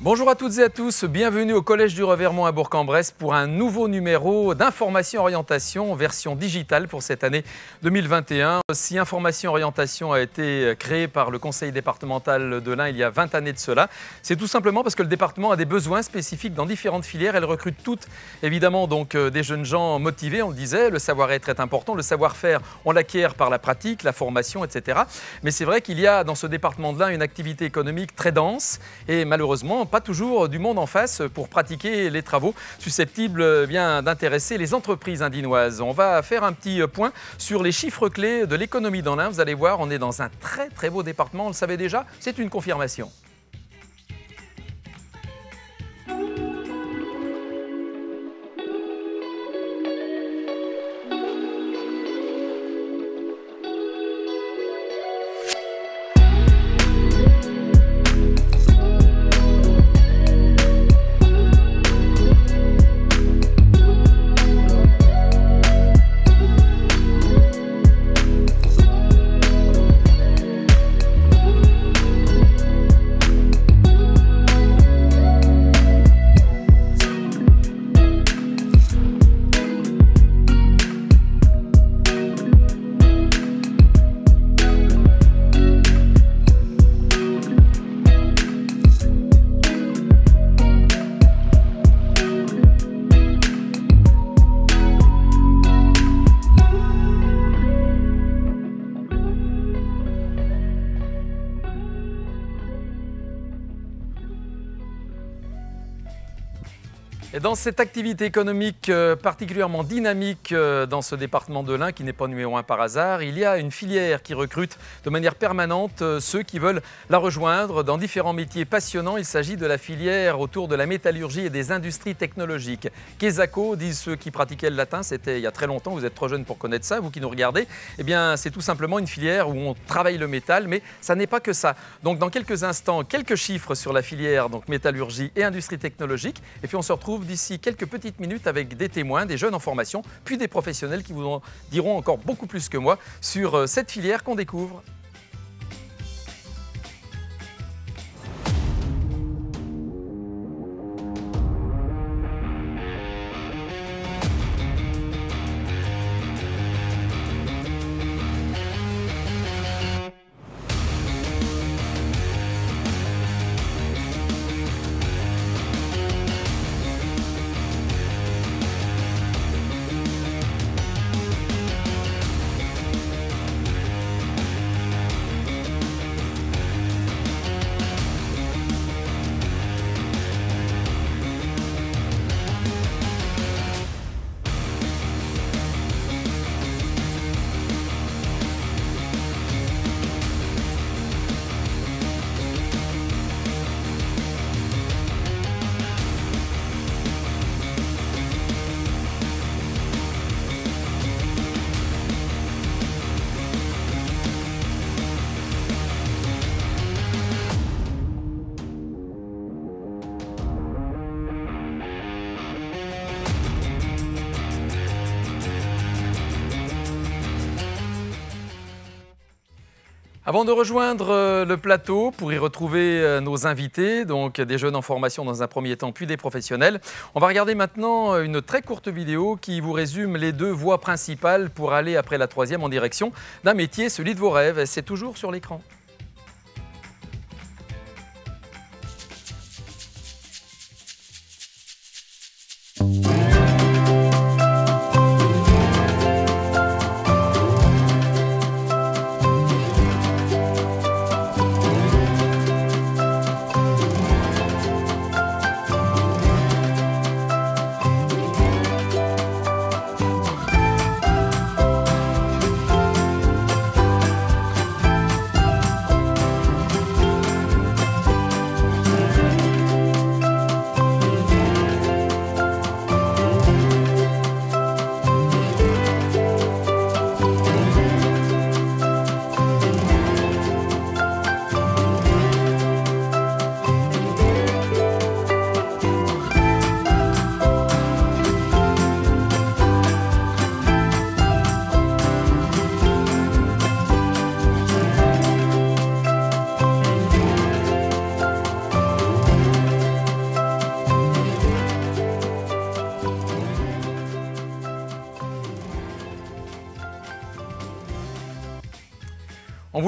Bonjour à toutes et à tous, bienvenue au Collège du Revermont à Bourg-en-Bresse pour un nouveau numéro d'Information Orientation, version digitale pour cette année 2021. Si Information Orientation a été créée par le Conseil départemental de l'Ain il y a 20 années de cela, c'est tout simplement parce que le département a des besoins spécifiques dans différentes filières. Elle recrute toutes, évidemment, donc des jeunes gens motivés, on le disait. Le savoir-être est important, le savoir-faire, on l'acquiert par la pratique, la formation, etc. Mais c'est vrai qu'il y a dans ce département de l'Ain une activité économique très dense et malheureusement, pas toujours du monde en face pour pratiquer les travaux susceptibles d'intéresser les entreprises indinoises. On va faire un petit point sur les chiffres clés de l'économie dans l'Ain. Vous allez voir, on est dans un très très beau département, on le savait déjà, c'est une confirmation. Et dans cette activité économique particulièrement dynamique dans ce département de l'Ain, qui n'est pas numéro 1 par hasard, il y a une filière qui recrute de manière permanente ceux qui veulent la rejoindre dans différents métiers passionnants. Il s'agit de la filière autour de la métallurgie et des industries technologiques. Quesaco, disent ceux qui pratiquaient le latin, c'était il y a très longtemps, vous êtes trop jeune pour connaître ça, vous qui nous regardez. Eh bien, c'est tout simplement une filière où on travaille le métal, mais ça n'est pas que ça. Donc, dans quelques instants, quelques chiffres sur la filière donc métallurgie et industrie technologique. Et puis, on se retrouve d'ici quelques petites minutes avec des témoins, des jeunes en formation, puis des professionnels qui vous en diront encore beaucoup plus que moi sur cette filière qu'on découvre. Avant de rejoindre le plateau pour y retrouver nos invités, donc des jeunes en formation dans un premier temps, puis des professionnels, on va regarder maintenant une très courte vidéo qui vous résume les deux voies principales pour aller après la troisième en direction d'un métier, celui de vos rêves. C'est toujours sur l'écran.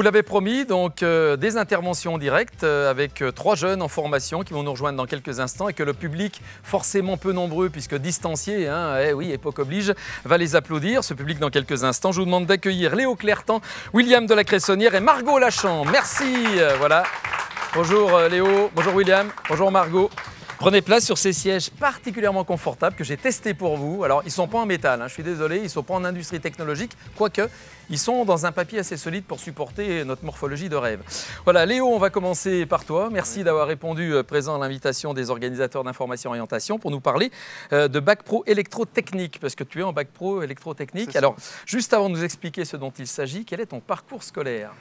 l'avez promis, donc des interventions en direct avec 3 jeunes en formation qui vont nous rejoindre dans quelques instants et que le public, forcément peu nombreux puisque distancié, hein, oui, époque oblige, va les applaudir. Ce public dans quelques instants. Je vous demande d'accueillir Léo Clertan, William de la Cressonnière et Margot Lachamp. Merci. Voilà. Bonjour Léo, bonjour William, bonjour Margot. Prenez place sur ces sièges particulièrement confortables que j'ai testés pour vous. Alors, ils ne sont pas en métal, hein, je suis désolé, ils ne sont pas en industrie technologique, quoique ils sont dans un papier assez solide pour supporter notre morphologie de rêve. Voilà, Léo, on va commencer par toi. Merci d'avoir répondu présent à l'invitation des organisateurs d'information orientation pour nous parler de Bac Pro électrotechnique, parce que tu es en Bac Pro électrotechnique. Alors, juste avant de nous expliquer ce dont il s'agit, quel est ton parcours scolaire ?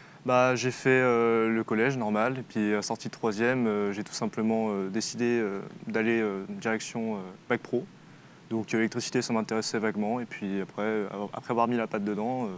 J'ai fait le collège normal et puis sortie de troisième, j'ai tout simplement décidé d'aller direction Bac Pro. Donc l'électricité ça m'intéressait vaguement et puis après avoir mis la patte dedans,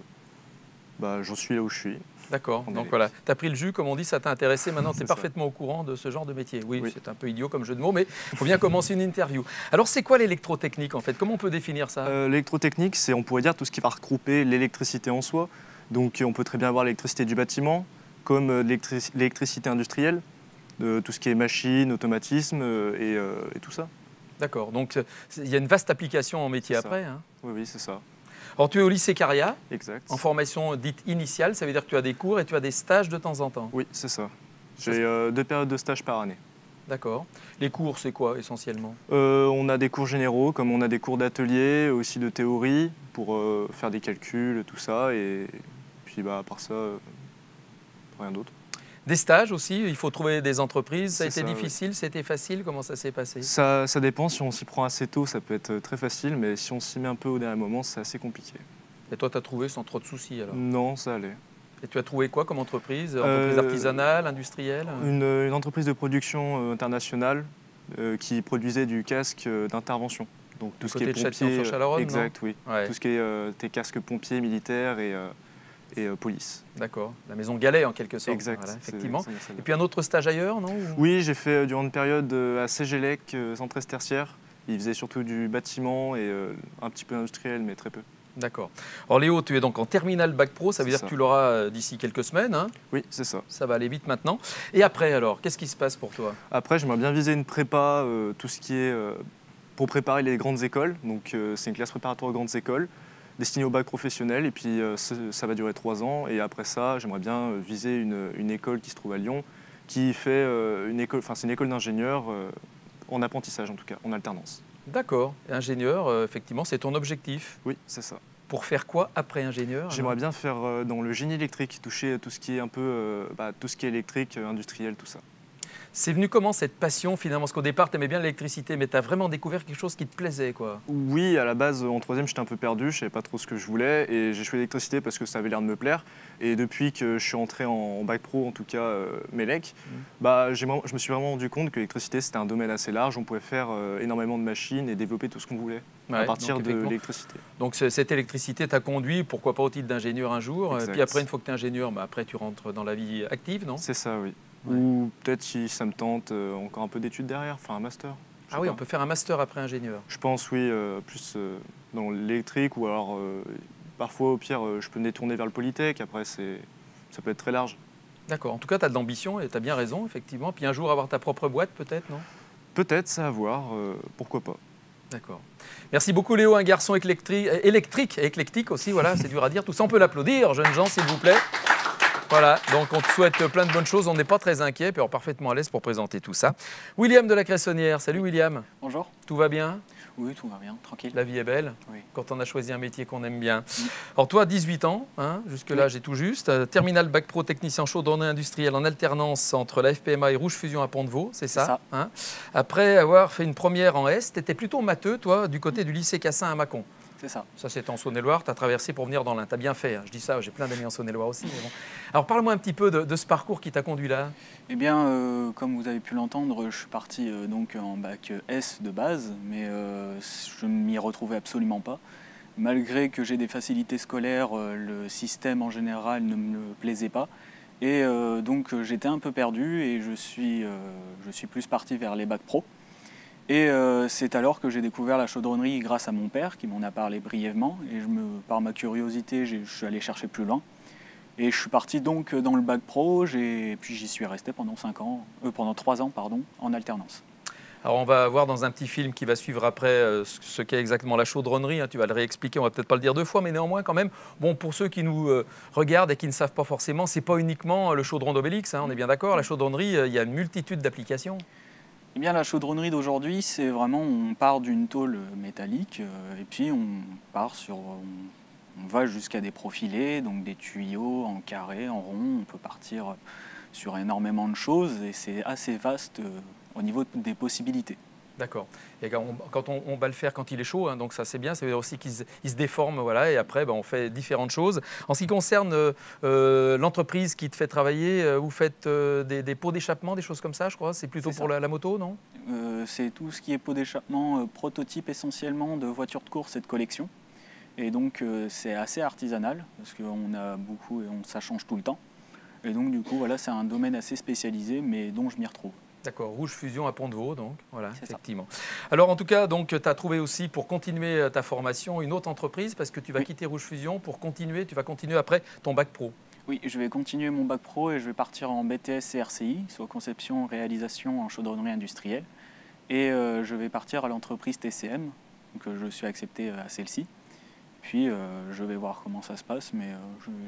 j'en suis là où je suis. D'accord, donc voilà, tu as pris le jus comme on dit, ça t'a intéressé, maintenant tu es parfaitement au courant de ce genre de métier. Oui. C'est un peu idiot comme jeu de mots, mais il faut bien commencer une interview. Alors c'est quoi l'électrotechnique en fait? Comment on peut définir ça? L'électrotechnique, c'est on pourrait dire tout ce qui va regrouper l'électricité en soi. Donc on peut très bien avoir l'électricité du bâtiment, comme l'électricité industrielle, tout ce qui est machine, automatisme et tout ça. D'accord, donc il y a une vaste application en métier après. Hein. Oui, c'est ça. Alors tu es au lycée Caria, exact. En formation dite initiale, ça veut dire que tu as des cours et tu as des stages de temps en temps. Oui, c'est ça. J'ai 2 périodes de stage par année. D'accord. Les cours, c'est quoi essentiellement? On a des cours généraux, comme on a des cours d'atelier, aussi de théorie, pour faire des calculs, tout ça. Et puis à part ça, rien d'autre. Des stages aussi, il faut trouver des entreprises. Ça a été difficile, oui. C'était facile, comment ça s'est passé? Ça dépend, si on s'y prend assez tôt, ça peut être très facile, mais si on s'y met un peu au dernier moment, c'est assez compliqué. Et toi, tu as trouvé sans trop de soucis alors? Non, ça allait. Et tu as trouvé quoi comme entreprise? Entreprise artisanale, industrielle? Une entreprise de production internationale qui produisait du casque d'intervention. Donc tout ce qui est pompier, exact, oui. Ouais. Tout ce qui est tes casques pompiers, militaires et police. D'accord, la maison Gallet en quelque sorte. Exact, voilà, effectivement. C'est et puis un autre stage ailleurs, non? Oui, j'ai fait durant une période à Cégélec, centre tertiaire. Il faisait surtout du bâtiment et un petit peu industriel, mais très peu. D'accord. Alors Léo, tu es donc en terminale Bac Pro, ça veut dire que tu l'auras d'ici quelques semaines. Hein? Oui, c'est ça. Ça va aller vite maintenant. Et après alors, qu'est-ce qui se passe pour toi? Après, j'aimerais bien viser une prépa, tout ce qui est pour préparer les grandes écoles. Donc c'est une classe préparatoire aux grandes écoles, destinée au bac professionnel. Et puis ça va durer 3 ans. Et après ça, j'aimerais bien viser une école qui se trouve à Lyon, qui fait c'est une école d'ingénieurs en apprentissage en tout cas, en alternance. D'accord. Ingénieur, effectivement, c'est ton objectif? Oui, c'est ça. Pour faire quoi après ingénieur? J'aimerais bien faire dans le génie électrique, toucher tout ce qui est un peu, tout ce qui est électrique, industriel, tout ça. C'est venu comment cette passion finalement? Parce qu'au départ, tu aimais bien l'électricité, mais tu as vraiment découvert quelque chose qui te plaisait, quoi. Oui, à la base, en troisième, j'étais un peu perdu, je ne savais pas trop ce que je voulais et j'ai choisi l'électricité parce que ça avait l'air de me plaire. Et depuis que je suis entré en Bac Pro, en tout cas MELEC, je me suis vraiment rendu compte que l'électricité, c'était un domaine assez large. On pouvait faire énormément de machines et développer tout ce qu'on voulait à partir de l'électricité. Donc cette électricité t'a conduit, pourquoi pas, au titre d'ingénieur un jour. Et puis après, une fois que tu es ingénieur, après tu rentres dans la vie active, non? C'est ça, oui. Ouais. Ou peut-être si ça me tente, encore un peu d'études derrière, enfin un master. Ah oui, on peut faire un master après ingénieur. Je pense, oui, plus dans l'électrique ou alors parfois au pire, je peux me détourner vers le Polytech, après ça peut être très large. D'accord, en tout cas tu as de l'ambition et tu as bien raison, effectivement. Puis un jour avoir ta propre boîte peut-être, non? Peut-être, ça à voir, pourquoi pas. D'accord. Merci beaucoup Léo, un garçon électrique et éclectique aussi, voilà, c'est dur à dire. Tout ça on peut l'applaudir, jeunes gens, s'il vous plaît. Voilà, donc on te souhaite plein de bonnes choses, on n'est pas très inquiet, puis on est parfaitement à l'aise pour présenter tout ça. William de la Cressonnière, salut William. Bonjour. Tout va bien? Oui, tout va bien, tranquille. La vie est belle, oui. Quand on a choisi un métier qu'on aime bien. Alors toi, 18 ans, hein, jusque-là oui. j'ai tout juste, terminal Bac Pro technicien chaudronnerie industrielle en alternance entre la FPMA et Rouge Fusion à Pont-de-Vaux, c'est ça, hein? Après avoir fait une première en Est, tu étais plutôt matheux, toi, du côté du lycée Cassin à Mâcon. C'est ça. Ça, c'est en Saône-et-Loire, tu as traversé pour venir dans l'Ain. Tu as bien fait, hein. Je dis ça, j'ai plein d'amis en Saône-et-Loire aussi. Mais bon. Alors, parle-moi un petit peu de ce parcours qui t'a conduit là. Eh bien, comme vous avez pu l'entendre, je suis parti donc en bac S de base, mais je ne m'y retrouvais absolument pas. Malgré que j'ai des facilités scolaires, le système en général ne me plaisait pas. Et donc, j'étais un peu perdu et je suis plus parti vers les bacs pro. Et c'est alors que j'ai découvert la chaudronnerie grâce à mon père qui m'en a parlé brièvement. Et par ma curiosité, je suis allé chercher plus loin. Et je suis parti donc dans le bac pro, puis j'y suis resté pendant 3 ans pardon, en alternance. Alors on va voir dans un petit film qui va suivre après ce qu'est exactement la chaudronnerie. Tu vas le réexpliquer, on va peut-être pas le dire 2 fois, mais néanmoins quand même. Bon, pour ceux qui nous regardent et qui ne savent pas forcément, c'est pas uniquement le chaudron d'Obélix, on est bien d'accord. La chaudronnerie, il y a une multitude d'applications. Eh bien, la chaudronnerie d'aujourd'hui, c'est vraiment, on part d'une tôle métallique et puis on va jusqu'à des profilés, donc des tuyaux en carré, en rond. On peut partir sur énormément de choses et c'est assez vaste au niveau des possibilités. D'accord. Et quand on va le faire quand il est chaud, donc ça c'est bien, ça veut dire aussi qu'il se déforme, voilà, et après on fait différentes choses. En ce qui concerne l'entreprise qui te fait travailler, vous faites des pots d'échappement, des choses comme ça, je crois. C'est plutôt pour la moto, non? C'est tout ce qui est pot d'échappement, prototype essentiellement de voitures de course et de collection. Et donc c'est assez artisanal parce qu'on a beaucoup et ça change tout le temps. Et donc du coup voilà, c'est un domaine assez spécialisé mais dont je m'y retrouve. D'accord, Rouge Fusion à Pont-de-Vaux, donc voilà, effectivement. Ça. Alors en tout cas, tu as trouvé aussi pour continuer ta formation une autre entreprise parce que tu vas quitter Rouge Fusion pour continuer, tu vas continuer après ton bac pro. Oui, je vais continuer mon bac pro et je vais partir en BTS CRCI, soit conception réalisation en chaudronnerie industrielle. Et je vais partir à l'entreprise TCM, donc je suis accepté à celle-ci. Puis je vais voir comment ça se passe, mais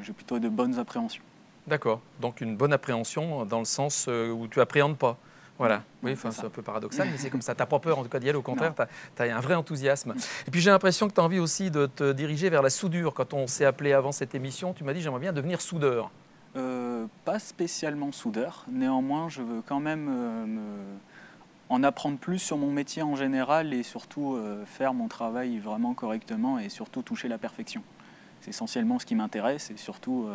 j'ai plutôt de bonnes appréhensions. D'accord, donc une bonne appréhension dans le sens où tu appréhendes pas. Voilà, oui, c'est un peu paradoxal, mais c'est comme ça. Tu n'as pas peur en tout cas d'y aller, au contraire, tu as un vrai enthousiasme. Et puis j'ai l'impression que tu as envie aussi de te diriger vers la soudure. Quand on s'est appelé avant cette émission, tu m'as dit j'aimerais bien devenir soudeur. Pas spécialement soudeur, néanmoins je veux quand même en apprendre plus sur mon métier en général et surtout faire mon travail vraiment correctement et surtout toucher la perfection. C'est essentiellement ce qui m'intéresse et surtout,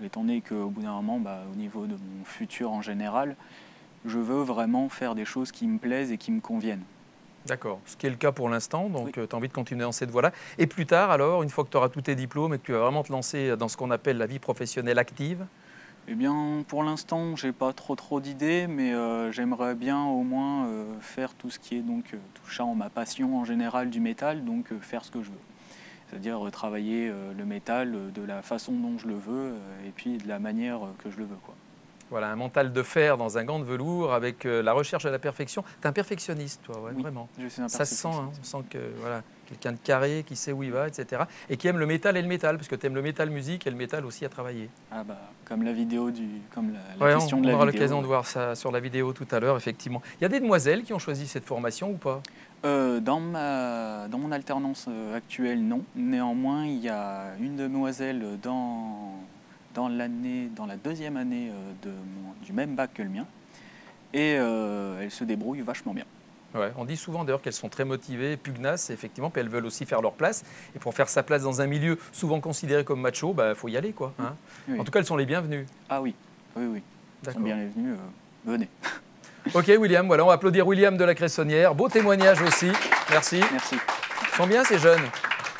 étant donné qu'au bout d'un moment, au niveau de mon futur en général, je veux vraiment faire des choses qui me plaisent et qui me conviennent. D'accord, ce qui est le cas pour l'instant, donc tu as envie de continuer dans cette voie-là. Et plus tard, alors, une fois que tu auras tous tes diplômes et que tu vas vraiment te lancer dans ce qu'on appelle la vie professionnelle active? Eh bien, pour l'instant, je n'ai pas trop d'idées, mais j'aimerais bien au moins faire tout ce qui est donc touchant ma passion en général du métal, donc faire ce que je veux. C'est-à-dire travailler le métal de la façon dont je le veux et puis de la manière que je le veux, quoi. Voilà, un mental de fer dans un gant de velours avec la recherche de la perfection. Tu es un perfectionniste, toi, ouais, oui, vraiment. Je suis un ça se sent, on sent que voilà, quelqu'un de carré, qui sait où il va, etc. Et qui aime le métal et le métal, parce que tu aimes le métal musique et le métal aussi à travailler. Ah comme la vidéo, comme la question de la vidéo. On aura l'occasion de voir ça sur la vidéo tout à l'heure, effectivement. Il y a des demoiselles qui ont choisi cette formation ou pas? Dans mon alternance actuelle, non. Néanmoins, il y a une demoiselle dans la deuxième année du même bac que le mien. Et elle se débrouille vachement bien. Ouais, on dit souvent d'ailleurs qu'elles sont très motivées, pugnaces, effectivement, puis elles veulent aussi faire leur place. Et pour faire sa place dans un milieu souvent considéré comme macho, faut y aller, quoi. Hein. Oui. En tout cas, elles sont les bienvenues. Ah oui. Elles sont bien les venues. Venez. Ok, William, voilà, on va applaudir William de la Cressonnière. Beau témoignage aussi. Merci. Merci. Ils sont bien ces jeunes.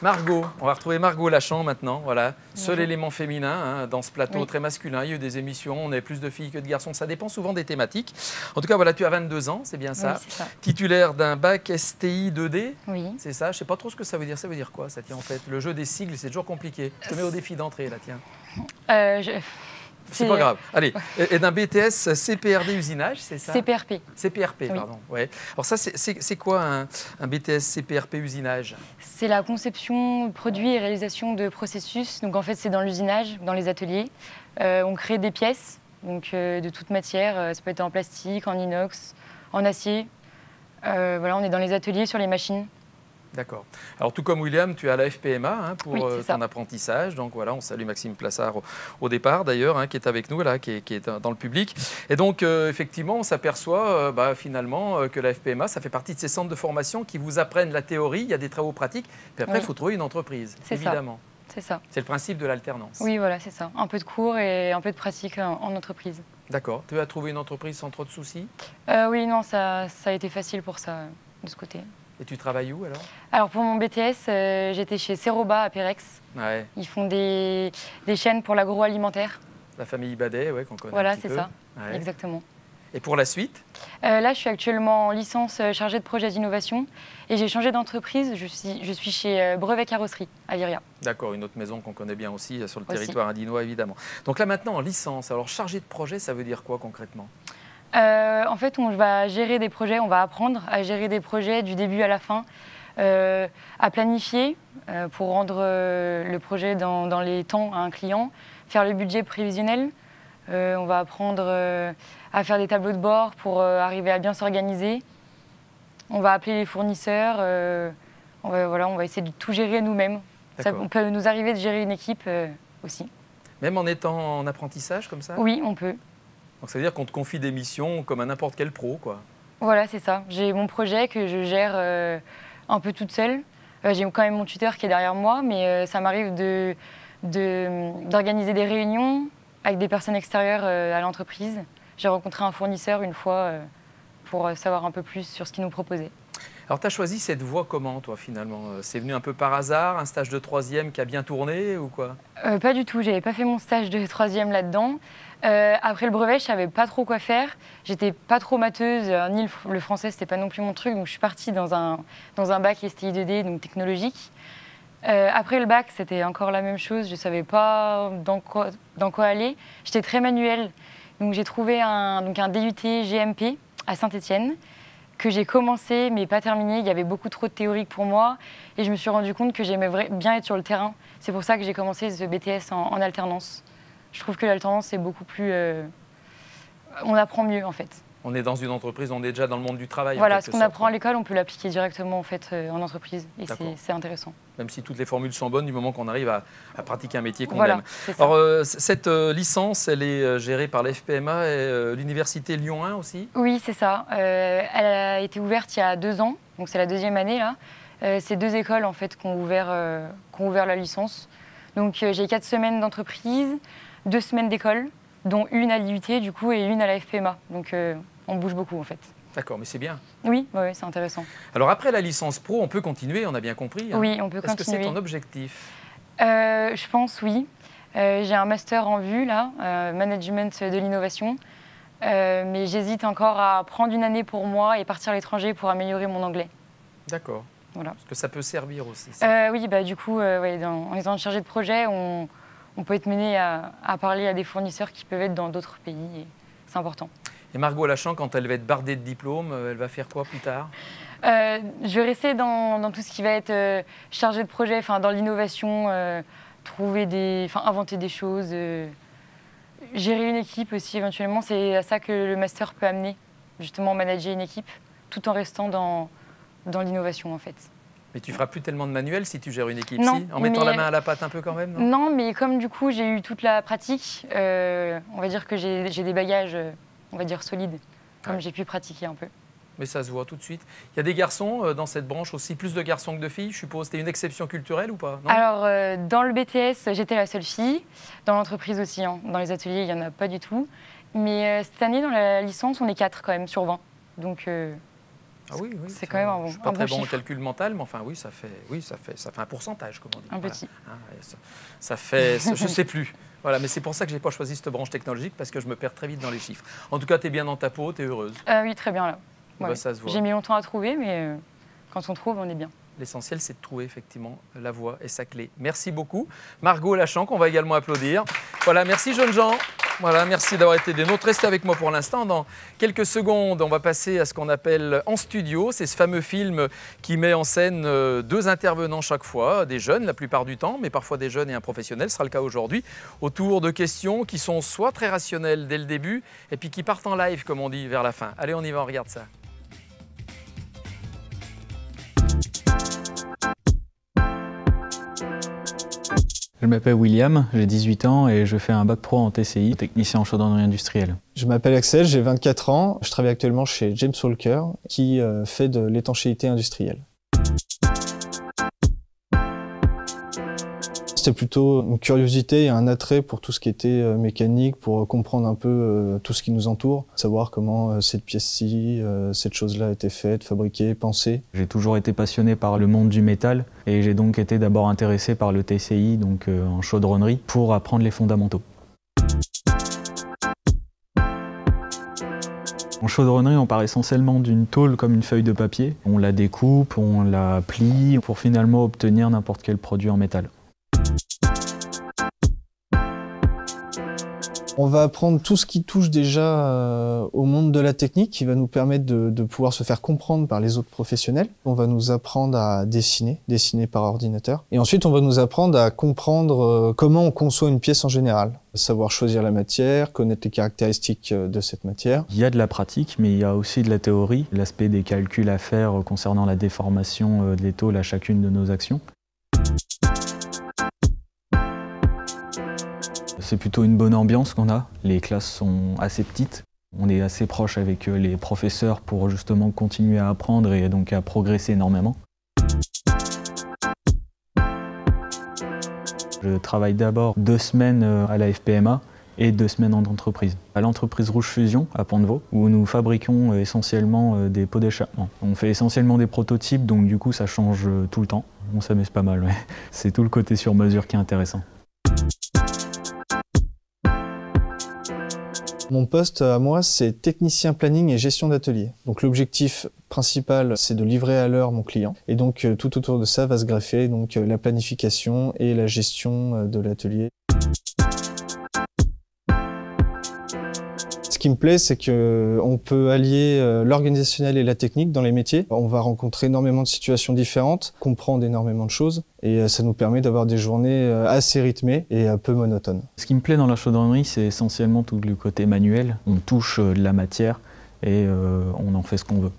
Margot, on va retrouver Margot Lachan maintenant, voilà. Seul élément féminin dans ce plateau très masculin. Il y a eu des émissions, on avait plus de filles que de garçons, ça dépend souvent des thématiques. En tout cas, voilà, tu as 22 ans, c'est bien ça. Oui, c'est ça. Titulaire d'un bac STI 2D, oui. C'est ça. Je ne sais pas trop ce que ça veut dire. Ça veut dire quoi, ça, tient en fait? Le jeu des sigles, c'est toujours compliqué. Je te mets au défi d'entrée, là, tiens. C'est pas grave. Allez, et d'un BTS CPRD usinage, c'est ça? CPRP. CPRP, pardon. Ouais. Alors ça, c'est quoi un BTS CPRP usinage? C'est la conception, produit et réalisation de processus. Donc en fait, c'est dans l'usinage, dans les ateliers. On crée des pièces, donc de toute matière. Ça peut être en plastique, en inox, en acier. Voilà, on est dans les ateliers, sur les machines. D'accord. Alors tout comme William, tu es à la FPMA pour ton apprentissage. Donc voilà, on salue Maxime Plassard au départ d'ailleurs, qui est avec nous là, qui est dans le public. Et donc effectivement, on s'aperçoit finalement que la FPMA, ça fait partie de ces centres de formation qui vous apprennent la théorie, il y a des travaux pratiques, puis après il faut trouver une entreprise, évidemment. C'est ça. C'est le principe de l'alternance. Oui, voilà, c'est ça. Un peu de cours et un peu de pratique en entreprise. D'accord. Tu as trouvé une entreprise sans trop de soucis? Oui, non, ça a été facile pour ça, de ce côté. Et tu travailles où alors? Alors pour mon BTS, j'étais chez Ceroba à Pérex. Ouais. Ils font des chaînes pour l'agroalimentaire. La famille Badet, qu'on connaît. Voilà, un petit c'est peu. ça, Ouais. exactement. Et pour la suite? Là, je suis actuellement en licence chargée de projet d'innovation et j'ai changé d'entreprise. Je suis chez Brevet Carrosserie à Viria. D'accord, une autre maison qu'on connaît bien aussi sur le territoire indinois, évidemment. Donc là maintenant, en licence, alors chargé de projet, ça veut dire quoi concrètement? En fait, on va gérer des projets, on va apprendre à gérer des projets du début à la fin, à planifier pour rendre le projet dans les temps à un client, faire le budget prévisionnel. On va apprendre à faire des tableaux de bord pour arriver à bien s'organiser. On va appeler les fournisseurs. On va essayer de tout gérer nous-mêmes. On peut nous arriver de gérer une équipe aussi. Même en étant en apprentissage comme ça? Oui, on peut. Donc ça veut dire qu'on te confie des missions comme à n'importe quel pro, quoi. Voilà, c'est ça. J'ai mon projet que je gère un peu toute seule. J'ai quand même mon tuteur qui est derrière moi, mais ça m'arrive d'organiser des réunions avec des personnes extérieures à l'entreprise. J'ai rencontré un fournisseur une fois pour savoir un peu plus sur ce qu'il nous proposait. Alors, tu as choisi cette voie comment, toi, finalement? C'est venu un peu par hasard, un stage de 3e qui a bien tourné ou quoi? Pas du tout, j'avais pas fait mon stage de 3e là-dedans. Après le brevet, je savais pas trop quoi faire. J'étais pas trop matheuse, ni le français, c'était pas non plus mon truc. Donc, je suis partie dans un bac STI 2D, donc technologique. Après le bac, c'était encore la même chose. Je ne savais pas dans quoi aller. J'étais très manuelle. Donc j'ai trouvé un DUT GMP à Saint-Étienne que j'ai commencé mais pas terminé. Il y avait beaucoup trop de théorique pour moi et je me suis rendu compte que j'aimais bien être sur le terrain. C'est pour ça que j'ai commencé ce BTS en alternance. Je trouve que l'alternance, c'est beaucoup plus... on apprend mieux en fait. On est dans une entreprise, on est déjà dans le monde du travail. Voilà, ce qu'on apprend à l'école, on peut l'appliquer directement en fait en entreprise et c'est intéressant. Même si toutes les formules sont bonnes, du moment qu'on arrive à pratiquer un métier qu'on aime. Ça. Alors, cette licence, elle est gérée par l'FPMA et l'Université Lyon 1 aussi? Oui, c'est ça. Elle a été ouverte il y a 2 ans, donc c'est la 2e année là. C'est 2 écoles en fait qui ont ouvert la licence. Donc j'ai 4 semaines d'entreprise, 2 semaines d'école, dont une à l'IUT du coup et une à la FPMA. Donc on bouge beaucoup en fait. D'accord, mais c'est bien. Oui, c'est intéressant. Alors après la licence pro, on peut continuer, on a bien compris. Hein. Oui, on peut continuer. Est-ce que c'est ton objectif? Je pense oui. J'ai un master en vue là, management de l'innovation. Mais j'hésite encore à prendre une année pour moi et partir à l'étranger pour améliorer mon anglais. D'accord. Voilà. Parce que ça peut servir aussi. Oui, du coup, en étant chargé de projet, on peut être mené à parler à des fournisseurs qui peuvent être dans d'autres pays. C'est important. Et Margot Lachan, quand elle va être bardée de diplômes, elle va faire quoi plus tard? Je vais rester dans tout ce qui va être chargé de projet, dans l'innovation, inventer des choses, gérer une équipe aussi éventuellement. C'est à ça que le master peut amener, justement manager une équipe, tout en restant dans l'innovation en fait. Mais tu feras plus tellement de manuel si tu gères une équipe, non, si? En mettant la main à la pâte un peu quand même, non? Non, mais comme du coup j'ai eu toute la pratique, on va dire que j'ai des bagages, on va dire solides, comme j'ai pu pratiquer un peu. Mais ça se voit tout de suite. Il y a des garçons dans cette branche aussi, plus de garçons que de filles, je suppose. C'était une exception culturelle ou pas? Non. Alors, dans le BTS, j'étais la seule fille. Dans l'entreprise aussi, hein. Dans les ateliers, il n'y en a pas du tout. Mais cette année, dans la licence, on est 4 quand même sur 20. Donc, oui, c'est quand même un bon chiffre. Je ne suis pas très bon au calcul mental, mais enfin, ça fait un pourcentage, comme on dit. Un petit. Ça fait, je ne sais plus. Voilà, mais c'est pour ça que je n'ai pas choisi cette branche technologique, parce que je me perds très vite dans les chiffres. En tout cas, tu es bien dans ta peau, tu es heureuse. Oui, très bien là. Ouais. Ça se voit. J'ai mis longtemps à trouver, mais quand on trouve, on est bien. L'essentiel, c'est de trouver effectivement la voie et sa clé. Merci beaucoup. Margot Lachan, qu'on va également applaudir. Voilà, merci jeunes gens. Voilà, merci d'avoir été des nôtres. Restez avec moi pour l'instant. Dans quelques secondes, on va passer à ce qu'on appelle En Studio. C'est ce fameux film qui met en scène 2 intervenants chaque fois, des jeunes la plupart du temps, mais parfois des jeunes et un professionnel, ce sera le cas aujourd'hui, autour de questions qui sont soit très rationnelles dès le début, et puis qui partent en live, comme on dit, vers la fin. Allez, on y va, on regarde ça. Je m'appelle William, j'ai 18 ans et je fais un bac pro en TCI, technicien en chaudronnerie industrielle. Je m'appelle Axel, j'ai 24 ans. Je travaille actuellement chez James Walker qui fait de l'étanchéité industrielle. C'était plutôt une curiosité et un attrait pour tout ce qui était mécanique, pour comprendre un peu tout ce qui nous entoure, savoir comment cette pièce-ci, cette chose-là a été faite, fabriquée, pensée. J'ai toujours été passionné par le monde du métal et j'ai donc été d'abord intéressé par le TCI, donc en chaudronnerie, pour apprendre les fondamentaux. En chaudronnerie, on part essentiellement d'une tôle comme une feuille de papier. On la découpe, on la plie pour finalement obtenir n'importe quel produit en métal. On va apprendre tout ce qui touche déjà au monde de la technique, qui va nous permettre de pouvoir se faire comprendre par les autres professionnels. On va nous apprendre à dessiner par ordinateur. Et ensuite, on va nous apprendre à comprendre comment on conçoit une pièce en général. Savoir choisir la matière, connaître les caractéristiques de cette matière. Il y a de la pratique, mais il y a aussi de la théorie. L'aspect des calculs à faire concernant la déformation des tôles à chacune de nos actions. C'est plutôt une bonne ambiance qu'on a. Les classes sont assez petites. On est assez proche avec les professeurs pour justement continuer à apprendre et donc à progresser énormément. Je travaille d'abord 2 semaines à la FPMA et 2 semaines en entreprise. À l'entreprise Rouge Fusion à Pont-de-Vaux, où nous fabriquons essentiellement des pots d'échappement. On fait essentiellement des prototypes, donc du coup ça change tout le temps. On s'amuse pas mal, ouais. C'est tout le côté sur mesure qui est intéressant. Mon poste à moi, c'est technicien planning et gestion d'atelier. Donc l'objectif principal, c'est de livrer à l'heure mon client. Et donc tout autour de ça va se greffer donc la planification et la gestion de l'atelier. Ce qui me plaît, c'est qu'on peut allier l'organisationnel et la technique dans les métiers. On va rencontrer énormément de situations différentes, comprendre énormément de choses, et ça nous permet d'avoir des journées assez rythmées et un peu monotones. Ce qui me plaît dans la chaudronnerie, c'est essentiellement tout le côté manuel. On touche de la matière et on en fait ce qu'on veut.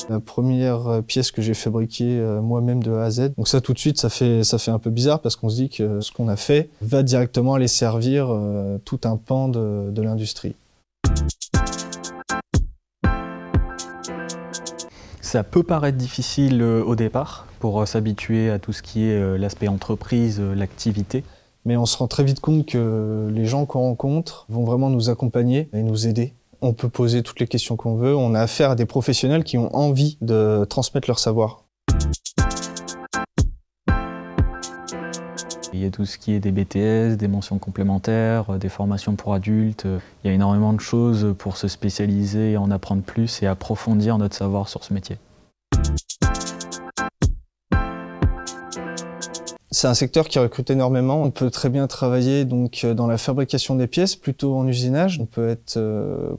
La première pièce que j'ai fabriquée moi-même de A à Z. Donc ça, tout de suite, ça fait un peu bizarre parce qu'on se dit que ce qu'on a fait va directement aller servir tout un pan de l'industrie. Ça peut paraître difficile au départ pour s'habituer à tout ce qui est l'aspect entreprise, l'activité. Mais on se rend très vite compte que les gens qu'on rencontre vont vraiment nous accompagner et nous aider. On peut poser toutes les questions qu'on veut. On a affaire à des professionnels qui ont envie de transmettre leur savoir. Il y a tout ce qui est des BTS, des mentions complémentaires, des formations pour adultes. Il y a énormément de choses pour se spécialiser, en apprendre plus et approfondir notre savoir sur ce métier. C'est un secteur qui recrute énormément. On peut très bien travailler donc dans la fabrication des pièces, plutôt en usinage. On peut être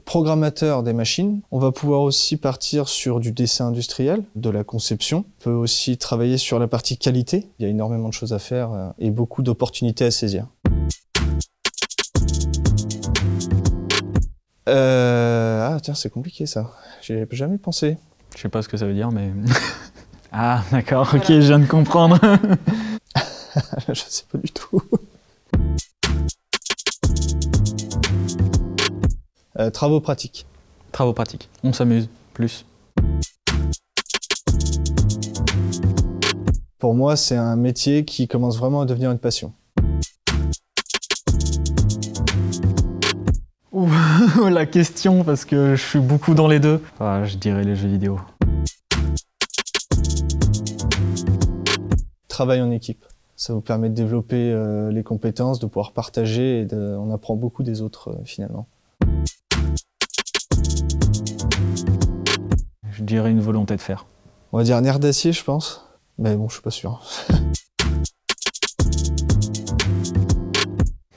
programmateur des machines. On va pouvoir aussi partir sur du dessin industriel, de la conception. On peut aussi travailler sur la partie qualité. Il y a énormément de choses à faire et beaucoup d'opportunités à saisir. Ah tiens, c'est compliqué ça. J'y ai jamais pensé. Je sais pas ce que ça veut dire, mais... Ah d'accord, ok, je viens de comprendre. Je sais pas du tout. Travaux pratiques. Travaux pratiques. On s'amuse plus. Pour moi, c'est un métier qui commence vraiment à devenir une passion. Ouh, la question, parce que je suis beaucoup dans les deux. Ah, je dirais les jeux vidéo. Travail en équipe. Ça vous permet de développer les compétences, de pouvoir partager et on apprend beaucoup des autres finalement. Je dirais une volonté de faire. On va dire un nerf d'acier, je pense. Mais bon, je suis pas sûr.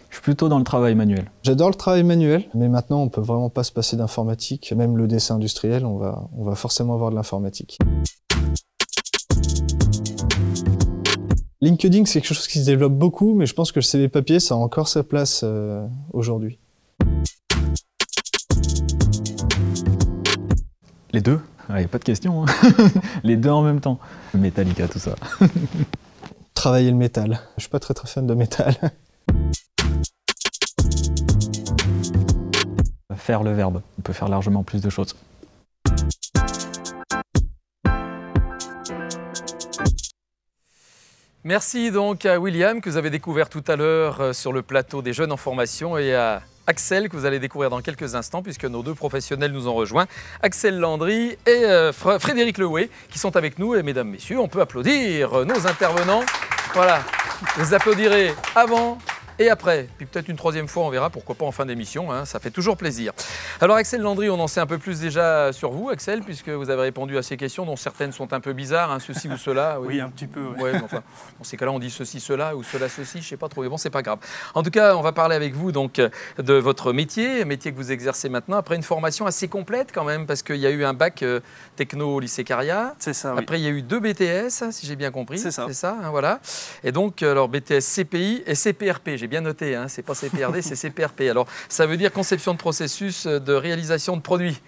Je suis plutôt dans le travail manuel. J'adore le travail manuel, mais maintenant on peut vraiment pas se passer d'informatique. Même le dessin industriel, on va forcément avoir de l'informatique. LinkedIn, c'est quelque chose qui se développe beaucoup, mais je pense que le CV papier, ça a encore sa place aujourd'hui. Les deux? Il n'y a pas de question. Hein. Les deux en même temps. Metallica, tout ça. Travailler le métal. Je suis pas très fan de métal. Faire le verbe. On peut faire largement plus de choses. Merci donc à William que vous avez découvert tout à l'heure sur le plateau des jeunes en formation et à Axel que vous allez découvrir dans quelques instants puisque nos deux professionnels nous ont rejoints, Axel Landry et Frédéric Lehoué qui sont avec nous. Et mesdames, messieurs, on peut applaudir nos intervenants. Voilà, vous les applaudirez avant et après. Puis peut-être une troisième fois, on verra, pourquoi pas en fin d'émission, hein, ça fait toujours plaisir. Alors Axel Landry, on en sait un peu plus déjà sur vous, Axel, puisque vous avez répondu à ces questions dont certaines sont un peu bizarres, hein, ceci ou cela. Oui, un petit peu. Ouais, enfin, dans ces cas-là, on dit ceci, cela ou cela, ceci, je ne sais pas trop, mais bon, c'est pas grave. En tout cas, on va parler avec vous donc de votre métier que vous exercez maintenant, après une formation assez complète quand même, parce qu'il y a eu un bac techno au lycée Caria. C'est ça, oui. Après, il y a eu 2 BTS, si j'ai bien compris. C'est ça, hein, voilà. Et donc, alors BTS CPI et CPRP, j'ai bien noté, hein, c'est pas CPRD, c'est CPRP. Alors, ça veut dire conception de processus de réalisation de produits.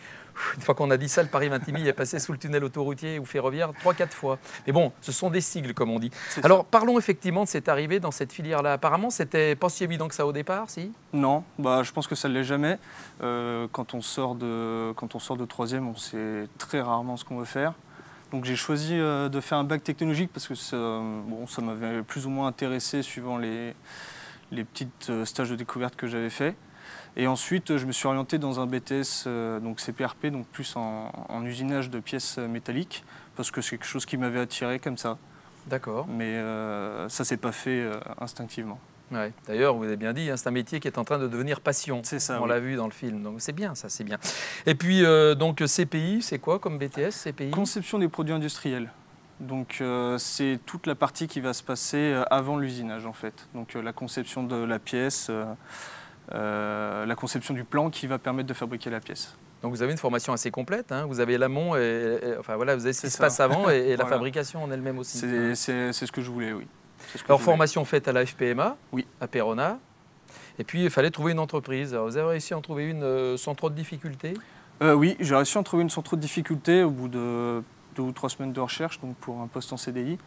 Une fois qu'on a dit ça, le Paris-Vintimille est passé sous le tunnel autoroutier ou ferroviaire 3-4 fois. Mais bon, ce sont des sigles, comme on dit. Alors, parlons effectivement de cette arrivée dans cette filière-là. Apparemment, c'était pas si évident que ça au départ, si? Non, je pense que ça ne l'est jamais. Quand on sort de troisième, on sait très rarement ce qu'on veut faire. Donc j'ai choisi de faire un bac technologique parce que ça m'avait plus ou moins intéressé suivant les petites stages de découverte que j'avais fait. Et ensuite, je me suis orienté dans un BTS, donc CPRP, donc plus en usinage de pièces métalliques, parce que c'est quelque chose qui m'avait attiré comme ça. D'accord. Mais ça ne s'est pas fait instinctivement. Ouais. D'ailleurs, vous avez bien dit, hein, c'est un métier qui est en train de devenir passion. C'est ça. On l'a vu dans le film, donc c'est bien, ça, c'est bien. Et puis, donc CPI, c'est quoi comme BTS, CPI? Conception des produits industriels. Donc c'est toute la partie qui va se passer avant l'usinage en fait. Donc la conception de la pièce, la conception du plan qui va permettre de fabriquer la pièce. Donc vous avez une formation assez complète, hein. Vous avez l'amont, enfin voilà, vous avez ce qui se passe avant et la voilà. fabrication en elle-même aussi. C'est ce que je voulais, oui. Alors formation faite à la FPMA, oui. À Perona, et puis il fallait trouver une entreprise. Alors, vous avez réussi à en trouver une sans trop de difficultés? Oui, j'ai réussi à en trouver une sans trop de difficultés au bout de 2 ou 3 semaines de recherche, donc pour un poste en CDI.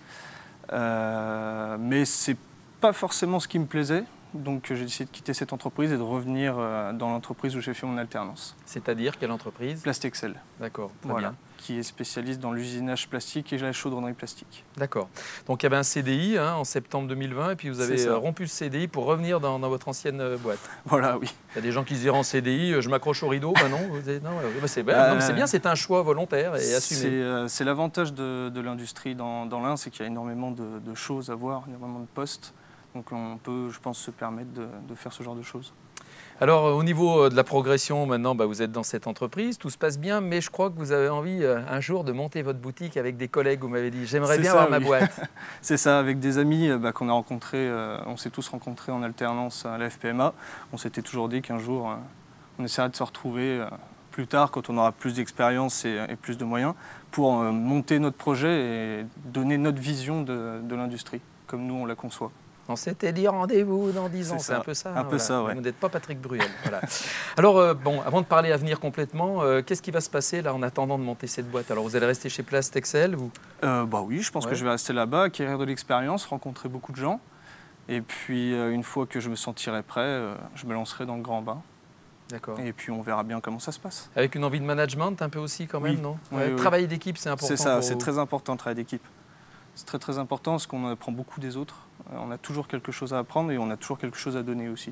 Mais c'est pas forcément ce qui me plaisait. Donc j'ai décidé de quitter cette entreprise et de revenir dans l'entreprise où j'ai fait mon alternance. C'est-à-dire quelle entreprise? Plastexcel. D'accord, très voilà. bien. Qui est spécialiste dans l'usinage plastique et la chaudronnerie plastique. D'accord. Donc il y avait un CDI en septembre 2020 et puis vous avez rompu ce CDI pour revenir dans votre ancienne boîte. Voilà, oui. Il y a des gens qui se diront en CDI, je m'accroche au rideau, non, c'est bien, c'est un choix volontaire et assumé. C'est l'avantage de l'industrie dans l'Ain, c'est qu'il y a énormément de choses à voir, énormément de postes. Donc on peut, je pense, se permettre de faire ce genre de choses. Alors au niveau de la progression, maintenant vous êtes dans cette entreprise, tout se passe bien, mais je crois que vous avez envie un jour de monter votre boutique avec des collègues, vous m'avez dit, j'aimerais bien avoir ma boîte. C'est ça, avec des amis qu'on a rencontrés, on s'est tous rencontrés en alternance à la FPMA. On s'était toujours dit qu'un jour, on essaiera de se retrouver plus tard, quand on aura plus d'expérience et plus de moyens, pour monter notre projet et donner notre vision de l'industrie, comme nous on la conçoit. On s'était dit rendez-vous dans 10 ans, c'est un peu ça. Un peu ça, ouais. Vous n'êtes pas Patrick Bruel. Voilà. Alors, avant de parler avenir complètement, qu'est-ce qui va se passer là en attendant de monter cette boîte? Alors, vous allez rester chez Plastexel ou... Oui, je pense que je vais rester là-bas, acquérir de l'expérience, rencontrer beaucoup de gens. Et puis, une fois que je me sentirai prêt, je me lancerai dans le grand bain. D'accord. Et puis, on verra bien comment ça se passe. Avec une envie de management un peu aussi quand même, oui. non? Oui, travailler d'équipe, c'est important. C'est ça, c'est très important de travailler d'équipe. C'est très très important parce qu'on apprend beaucoup des autres. On a toujours quelque chose à apprendre et on a toujours quelque chose à donner aussi.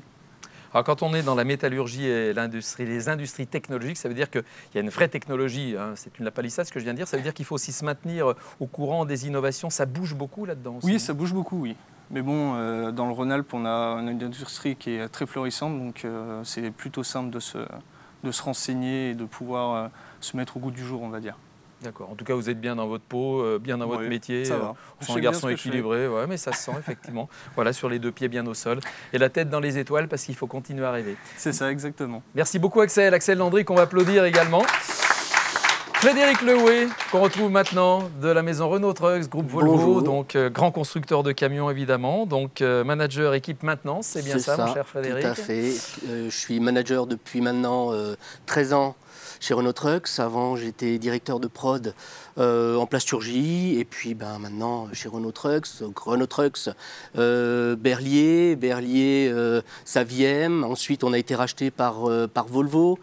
Alors quand on est dans la métallurgie et les industries technologiques, ça veut dire qu'il y a une vraie technologie, hein. C'est une lapalissade ce que je viens de dire, ça veut dire qu'il faut aussi se maintenir au courant des innovations, ça bouge beaucoup là-dedans aussi. Oui, ça bouge beaucoup, oui. Mais bon, dans le Rhône-Alpes, on a une industrie qui est très florissante, donc c'est plutôt simple de se renseigner et de pouvoir se mettre au goût du jour, on va dire. D'accord. En tout cas, vous êtes bien dans votre peau, bien dans votre métier. Ça va. On sent un garçon équilibré, ouais, mais ça se sent effectivement. Voilà, sur les 2 pieds bien au sol et la tête dans les étoiles parce qu'il faut continuer à rêver. C'est ça, exactement. Merci beaucoup Axel. Axel Landry qu'on va applaudir également. Frédéric Lehoué, qu'on retrouve maintenant de la maison Renault Trucks, groupe Volvo, bonjour. Donc grand constructeur de camions évidemment, donc manager équipe maintenance, c'est bien ça mon cher Frédéric? Tout à fait. Je suis manager depuis maintenant 13 ans chez Renault Trucks. Avant, j'étais directeur de prod en plasturgie. Et puis maintenant, chez Renault Trucks, Berlier, Saviem. Ensuite, on a été racheté par Volvo.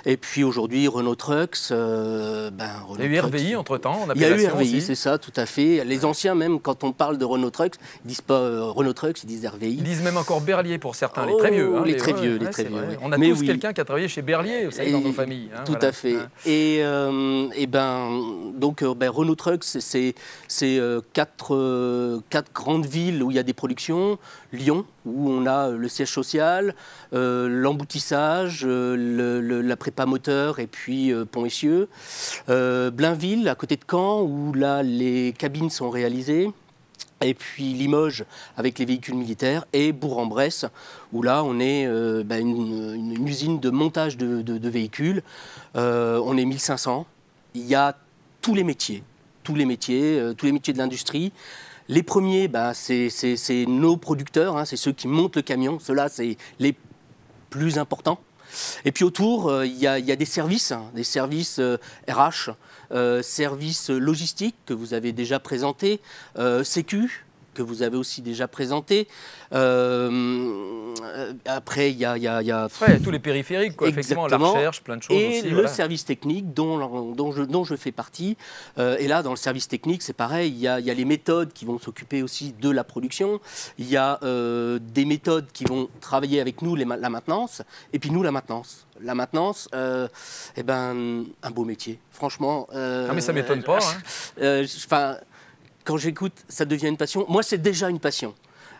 Et puis aujourd'hui, Renault Trucks. Il y a eu RVI entre-temps. Il y a eu RVI, c'est ça, tout à fait. Les anciens, même, quand on parle de Renault Trucks, ils disent pas Renault Trucks, ils disent RVI. Ils disent même encore Berlier pour certains, les très vieux. Hein, les très vieux. On a tous quelqu'un qui a travaillé chez Berlier, vous savez, dans nos familles. Hein, tout à fait. Et donc Renault Trucks, c'est 4 grandes villes où il y a des productions. Lyon, où on a le siège social, l'emboutissage, la prépa moteur et puis Pont-Essieux. Blainville, à côté de Caen, où là les cabines sont réalisées. Et puis Limoges avec les véhicules militaires, et Bourg-en-Bresse où là on est une usine de montage de véhicules. On est 1500. Il y a tous les métiers de l'industrie. Les premiers, c'est nos producteurs, hein, c'est ceux qui montent le camion. Ceux-là, c'est les plus importants. Et puis autour, il y a des services RH, services logistiques que vous avez déjà présentés, Sécu que vous avez aussi déjà présenté. Après, il y a ouais, tous les périphériques, quoi, effectivement, la recherche, plein de choses et aussi. Et le service technique dont je fais partie. Et là, dans le service technique, c'est pareil, il y a les méthodes qui vont s'occuper aussi de la production. Il y a des méthodes qui vont travailler avec nous, la maintenance. Et puis nous, la maintenance. La maintenance, un beau métier, franchement. Mais ça ne m'étonne pas. Quand j'écoute, ça devient une passion. Moi, c'est déjà une passion.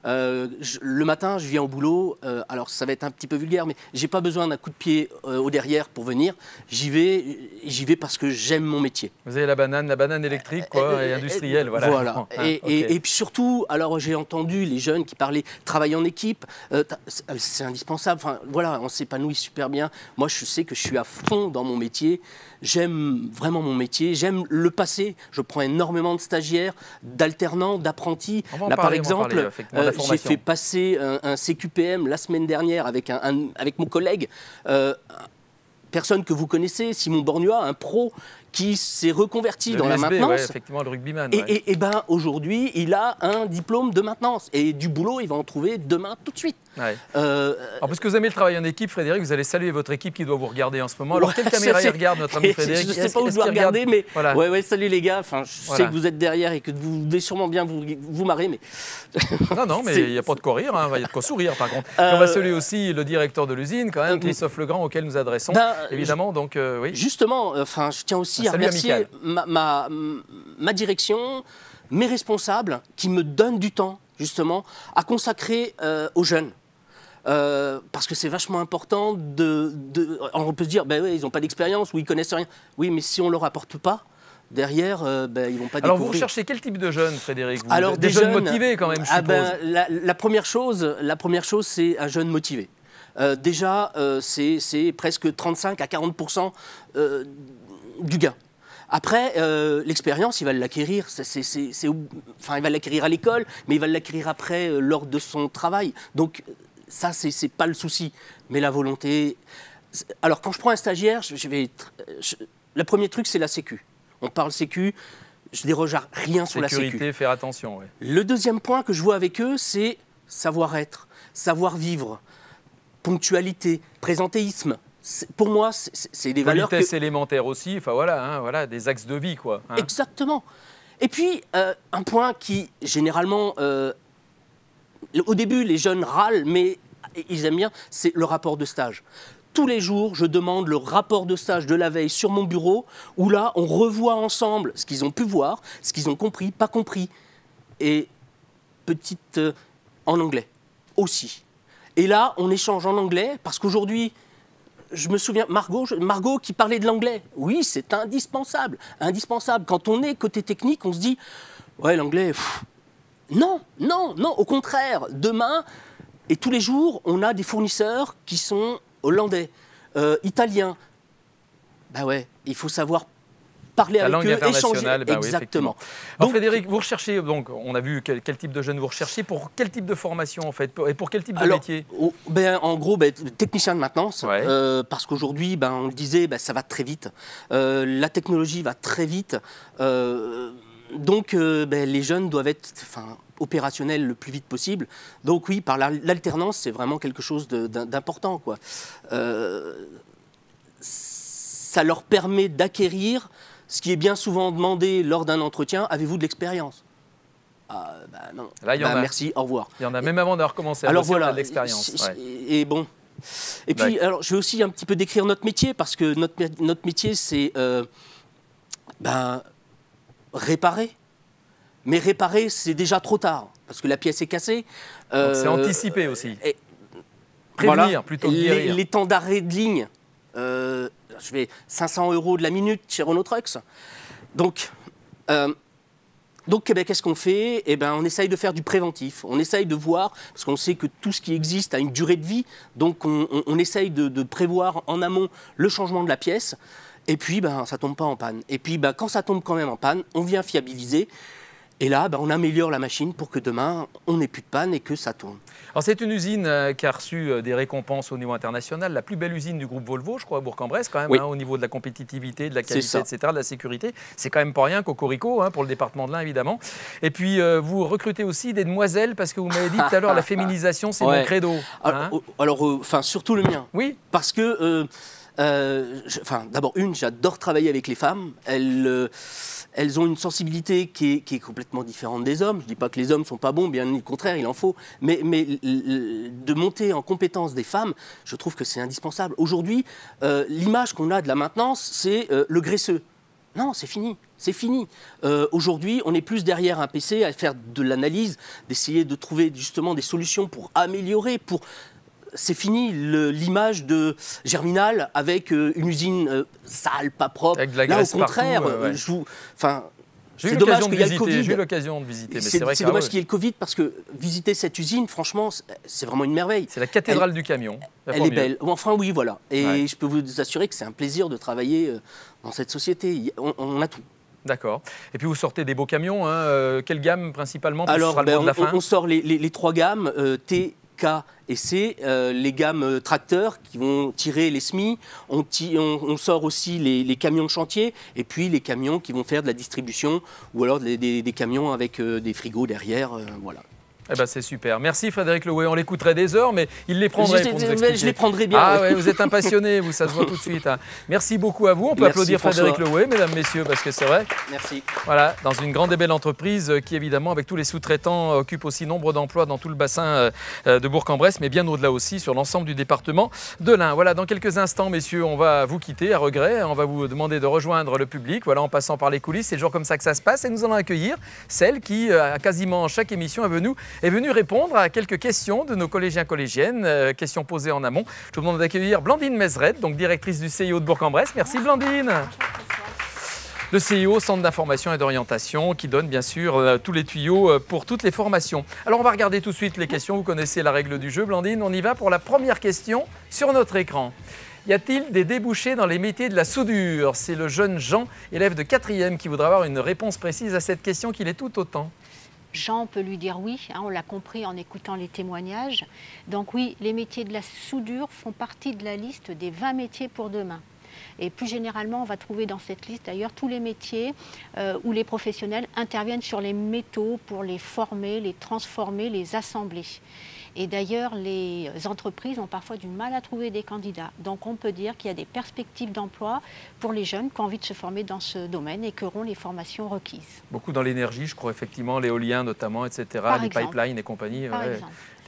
Le matin, je viens au boulot. Alors, ça va être un petit peu vulgaire, mais j'ai pas besoin d'un coup de pied au derrière pour venir. J'y vais parce que j'aime mon métier. Vous avez la banane électrique, quoi, et industrielle, voilà. Voilà. Et puis surtout, alors j'ai entendu les jeunes qui parlaient travailler en équipe. C'est indispensable. Enfin, voilà, on s'épanouit super bien. Moi, je sais que je suis à fond dans mon métier. J'aime vraiment mon métier, j'aime le passer. Je prends énormément de stagiaires, d'alternants, d'apprentis. Là, par exemple, j'ai fait passer un CQPM la semaine dernière avec mon collègue, personne que vous connaissez, Simon Bornua, un pro qui s'est reconverti dans la maintenance. Ouais, effectivement, le rugbyman. Et aujourd'hui, il a un diplôme de maintenance. Et du boulot, il va en trouver demain, tout de suite. Ouais. Alors, parce que vous aimez le travail en équipe, Frédéric, vous allez saluer votre équipe qui doit vous regarder en ce moment. Alors, quelle caméra il regarde, notre ami Frédéric? Je ne sais pas où je dois regarder, mais voilà. ouais, salut les gars. Enfin, je sais que vous êtes derrière et que vous devez sûrement bien vous marrer, mais... Non, mais il n'y a pas de quoi rire, il y a de quoi sourire, par contre. Et on va saluer aussi le directeur de l'usine, quand même, Christophe Legrand, auquel nous adressons, évidemment. Donc, oui. Justement, je tiens aussi à remercier ma direction, mes responsables, qui me donnent du temps, justement, à consacrer aux jeunes. Parce que c'est vachement important on peut se dire, ils n'ont pas d'expérience ou ils connaissent rien. Oui, mais si on ne leur apporte pas, derrière, ils ne vont pas découvrir. Alors, vous recherchez quel type de jeunes, Frédéric? Alors, des jeunes motivés, quand même, je suppose. La première chose, c'est un jeune motivé. Déjà, c'est presque 35 à 40% du gain. Après, l'expérience, il va l'acquérir. Il va l'acquérir à l'école, mais il va l'acquérir après lors de son travail. Donc, ça, c'est pas le souci. Mais la volonté. Alors, quand je prends un stagiaire, le premier truc, c'est la Sécu. On parle Sécu, je déroge à rien sur la Sécu. Sécurité, faire attention. Ouais. Le deuxième point que je vois avec eux, c'est savoir-être, savoir-vivre, ponctualité, présentéisme. Pour moi, c'est des valeurs. Politesse élémentaire aussi, enfin voilà, des axes de vie, quoi. Exactement. Et puis, un point qui, généralement, au début, les jeunes râlent, mais ils aiment bien, c'est le rapport de stage. Tous les jours, je demande le rapport de stage de la veille sur mon bureau, où là, on revoit ensemble ce qu'ils ont pu voir, ce qu'ils ont compris, pas compris. Et en anglais aussi. Et là, on échange en anglais, parce qu'aujourd'hui, je me souviens, Margot qui parlait de l'anglais. Oui, c'est indispensable. Indispensable. Quand on est côté technique, on se dit, ouais, l'anglais, non, au contraire. Demain, et tous les jours, on a des fournisseurs qui sont hollandais, italiens. Ben ouais, il faut savoir parler avec eux, échanger. Exactement. Oui, donc, Frédéric, vous recherchez, donc, on a vu quel type de jeunes vous recherchez, pour quel type de formation en fait, et pour quel type de métier? En gros, technicien de maintenance, parce qu'aujourd'hui, on le disait, ça va très vite. La technologie va très vite. Donc, les jeunes doivent être opérationnels le plus vite possible. Donc oui, par l'alternance, c'est vraiment quelque chose d'important, quoi. Ça leur permet d'acquérir ce qui est bien souvent demandé lors d'un entretien. Avez-vous de l'expérience? Non. Là, il y en a. Merci, au revoir. Il y en a, même avant d'avoir commencé à bosser, on a de l'expérience. Et bon. Et puis, alors, je vais aussi un petit peu décrire notre métier, parce que notre métier, c'est réparer. Mais réparer, c'est déjà trop tard. parce que la pièce est cassée. Donc c'est anticipé aussi. Prévenir Voilà. plutôt que guérir. Les temps d'arrêt de ligne, je vais 500 € de la minute chez Renault Trucks. Donc qu'est-ce qu'on fait? On essaye de faire du préventif. On essaye de voir, parce qu'on sait que tout ce qui existe a une durée de vie, donc on essaye de prévoir en amont le changement de la pièce, et puis ça ne tombe pas en panne. Et puis quand ça tombe quand même en panne, on vient fiabiliser, et là on améliore la machine pour que demain on n'ait plus de panne et que ça tourne. Alors c'est une usine qui a reçu des récompenses au niveau international, la plus belle usine du groupe Volvo, je crois, à Bourg-en-Bresse quand même, Oui. au niveau de la compétitivité, de la qualité, ça. etc., de la sécurité. C'est quand même pas rien, Cocorico, pour le département de l'Ain, évidemment. Et puis vous recrutez aussi des demoiselles, parce que vous m'avez dit tout à l'heure, la féminisation, c'est mon credo. Alors, surtout le mien. Oui. Parce que, d'abord, j'adore travailler avec les femmes. Elles ont une sensibilité qui est complètement différente des hommes. Je ne dis pas que les hommes ne sont pas bons, bien au contraire, il en faut. Mais de monter en compétence des femmes, je trouve que c'est indispensable. Aujourd'hui, l'image qu'on a de la maintenance, c'est le graisseux. Non, c'est fini. C'est fini. Aujourd'hui, on est plus derrière un PC à faire de l'analyse, d'essayer de trouver justement des solutions pour améliorer, C'est fini l'image de Germinal avec une usine sale, pas propre. Avec de la Là, au graisse contraire, partout, c'est dommage qu'il y ait le J'ai eu Covid. l'occasion de visiter, mais C'est c'est vrai que dommage qu'il y ait le Covid parce que visiter cette usine, franchement, c'est vraiment une merveille. c'est la cathédrale du camion. Elle est belle. Enfin, oui, voilà. Et je peux vous assurer que c'est un plaisir de travailler dans cette société. On a tout. D'accord. Et puis vous sortez des beaux camions. Quelle gamme principalement? Alors, ce sera le mot de la fin. on sort les trois gammes, T, K et C, les gammes tracteurs qui vont tirer les semis. On sort aussi les camions de chantier et puis les camions qui vont faire de la distribution ou alors des camions avec des frigos derrière. Voilà. Eh ben, c'est super. Merci Frédéric Loué. On l'écouterait des heures, mais il les prendrait pour nous expliquer. Je les prendrai bien. Ah ouais, vous êtes un passionné, vous, ça se voit tout de suite. Merci beaucoup à vous. On peut applaudir Frédéric Loué, mesdames, messieurs, parce que c'est vrai. Merci. Voilà, dans une grande et belle entreprise qui, évidemment, avec tous les sous-traitants, occupe aussi nombre d'emplois dans tout le bassin de Bourg-en-Bresse, mais bien au-delà aussi sur l'ensemble du département de l'Ain. Voilà, dans quelques instants, messieurs, on va vous quitter à regret. On va vous demander de rejoindre le public, voilà, en passant par les coulisses. C'est toujours comme ça que ça se passe. Et nous allons accueillir celle qui, à quasiment chaque émission, est venue répondre à quelques questions de nos collégiens-collégiennes, questions posées en amont. Je vous demande d'accueillir Blandine Mezret, donc directrice du CIO de Bourg-en-Bresse. Merci Blandine. Le CIO, Centre d'information et d'orientation, qui donne bien sûr tous les tuyaux pour toutes les formations. Alors on va regarder tout de suite les questions. Vous connaissez la règle du jeu, Blandine. On y va pour la première question sur notre écran. Y a-t-il des débouchés dans les métiers de la soudure? C'est le jeune Jean, élève de 4e, qui voudra avoir une réponse précise à cette question qu'il est tout autant. Jean peut lui dire oui, on l'a compris en écoutant les témoignages. Donc oui, les métiers de la soudure font partie de la liste des 20 métiers pour demain. Et plus généralement, on va trouver dans cette liste d'ailleurs tous les métiers où les professionnels interviennent sur les métaux pour les former, les transformer, les assembler. Et d'ailleurs, les entreprises ont parfois du mal à trouver des candidats. Donc on peut dire qu'il y a des perspectives d'emploi pour les jeunes qui ont envie de se former dans ce domaine et qui auront les formations requises. Beaucoup dans l'énergie, je crois, effectivement, l'éolien notamment, etc., les pipelines et compagnie,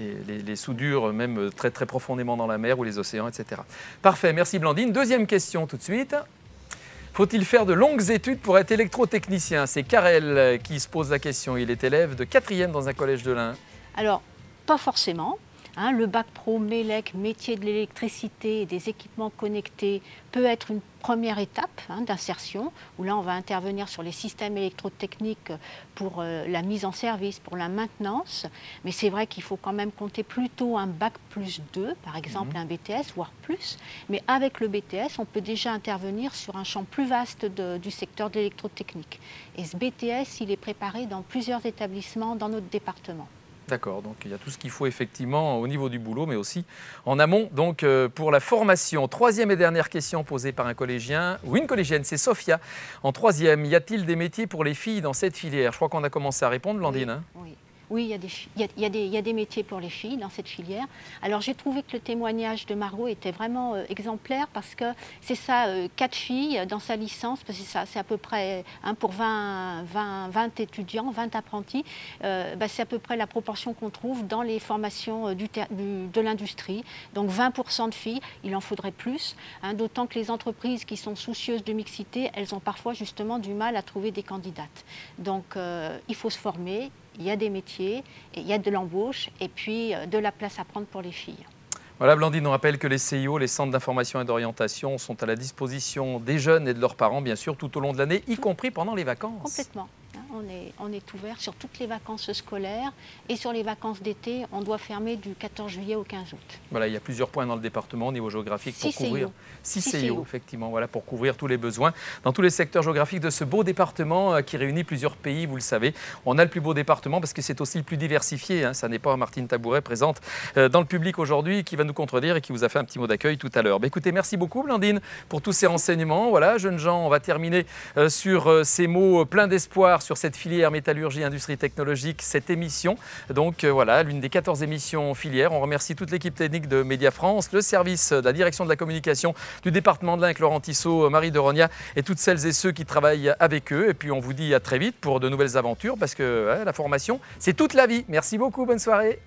les soudures même très, très profondément dans la mer ou les océans, etc. Parfait, merci Blandine. Deuxième question tout de suite. Faut-il faire de longues études pour être électrotechnicien? C'est Karel qui se pose la question. Il est élève de 4e dans un collège de l'Ain. Alors, pas forcément. Le bac pro, MELEC, métier de l'électricité et des équipements connectés peut être une première étape d'insertion, où là on va intervenir sur les systèmes électrotechniques pour la mise en service, pour la maintenance. Mais c'est vrai qu'il faut quand même compter plutôt un bac plus 2, par exemple un BTS, voire plus. Mais avec le BTS, on peut déjà intervenir sur un champ plus vaste du secteur de l'électrotechnique. Et ce BTS, il est préparé dans plusieurs établissements dans notre département. D'accord, donc il y a tout ce qu'il faut effectivement au niveau du boulot, mais aussi en amont, donc pour la formation. Troisième et dernière question posée par un collégien ou une collégienne, c'est Sophia. En 3e, y a-t-il des métiers pour les filles dans cette filière? Je crois qu'on a commencé à répondre, Blandine. Oui. Oui, il y a des métiers pour les filles dans cette filière. Alors j'ai trouvé que le témoignage de Margot était vraiment exemplaire parce que c'est ça, 4 filles dans sa licence, parce que c'est à peu près pour 20 étudiants, 20 apprentis, c'est à peu près la proportion qu'on trouve dans les formations de l'industrie. Donc 20% de filles, il en faudrait plus, d'autant que les entreprises qui sont soucieuses de mixité, elles ont parfois justement du mal à trouver des candidates. Donc il faut se former. il y a des métiers, et il y a de l'embauche et puis de la place à prendre pour les filles. Voilà, Blandine, on rappelle que les CIO, les centres d'information et d'orientation, sont à la disposition des jeunes et de leurs parents, bien sûr, tout au long de l'année, y compris pendant les vacances. Complètement. On est ouvert sur toutes les vacances scolaires et sur les vacances d'été, on doit fermer du 14 juillet au 15 août. Voilà, il y a plusieurs points dans le département au niveau géographique pour couvrir 6 CIO, effectivement, voilà, pour couvrir tous les besoins dans tous les secteurs géographiques de ce beau département qui réunit plusieurs pays, vous le savez. On a le plus beau département parce que c'est aussi le plus diversifié. Hein. Ça n'est pas Martine Tabouret présente dans le public aujourd'hui qui va nous contredire et qui vous a fait un petit mot d'accueil tout à l'heure. Écoutez, merci beaucoup Blandine pour tous ces renseignements. Voilà, jeunes gens, on va terminer sur ces mots pleins d'espoir sur cette filière métallurgie, industrie technologique, cette émission. Donc voilà, l'une des 14 émissions filières. On remercie toute l'équipe technique de Média France, le service de la direction de la communication du département de l'Ain avec Laurent Tissot, Marie de Rogna et toutes celles et ceux qui travaillent avec eux. Et puis on vous dit à très vite pour de nouvelles aventures parce que la formation, c'est toute la vie. Merci beaucoup, bonne soirée.